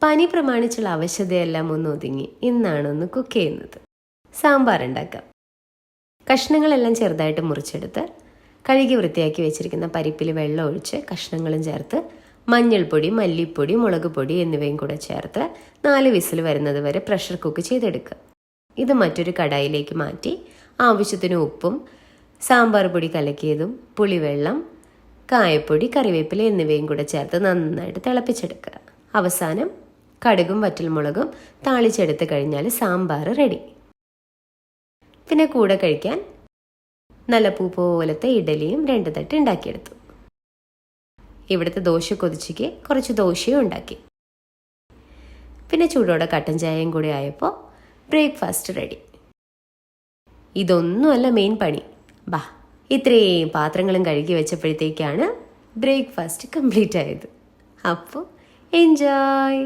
പനി പ്രമാണിച്ചുള്ള അവശതയെല്ലാം ഒന്ന് ഒതുങ്ങി ഇന്നാണ് ഒന്ന് കുക്ക് ചെയ്യുന്നത്. സാമ്പാർ ഉണ്ടാക്കാം. കഷ്ണങ്ങളെല്ലാം ചെറുതായിട്ട് മുറിച്ചെടുത്ത് കഴുകി വൃത്തിയാക്കി വെച്ചിരിക്കുന്ന പരിപ്പിൽ വെള്ളം ഒഴിച്ച് കഷ്ണങ്ങളും ചേർത്ത് മഞ്ഞൾപ്പൊടി, മല്ലിപ്പൊടി, മുളക് പൊടി എന്നിവയും കൂടെ ചേർത്ത് 4 വിസിൽ വരുന്നത് വരെ പ്രഷർ കുക്ക് ചെയ്തെടുക്കുക. ഇത് മറ്റൊരു കടായിലേക്ക് മാറ്റി ആവശ്യത്തിന് ഉപ്പും സാമ്പാർ പൊടി കലക്കിയതും പുളിവെള്ളം, കായപ്പൊടി, കറിവേപ്പില എന്നിവയും കൂടെ ചേർത്ത് നന്നായിട്ട് തിളപ്പിച്ചെടുക്കുക. അവസാനം കടുകും വറ്റൽമുളകും താളിച്ചെടുത്ത് കഴിഞ്ഞാൽ സാമ്പാർ റെഡി. പിന്നെ കൂടെ കഴിക്കാൻ നല്ല പൂ പോലത്തെ ഇഡലിയും 2 തട്ട് ഉണ്ടാക്കിയെടുത്തു. ഇവിടുത്തെ ദോശ കൊതിച്ചിക്ക് കുറച്ച് ദോശയും ഉണ്ടാക്കി. പിന്നെ ചൂടോടെ കട്ടൻ ചായയും കൂടി ആയപ്പോൾ ബ്രേക്ക്ഫാസ്റ്റ് റെഡി. ഇതൊന്നുമല്ല മെയിൻ പണി. ഇത്രയും പാത്രങ്ങളും കഴുകി വെച്ചപ്പോഴത്തേക്കാണ് ബ്രേക്ക്ഫാസ്റ്റ് കംപ്ലീറ്റ് ആയത്. അപ്പോൾ എൻജോയ്.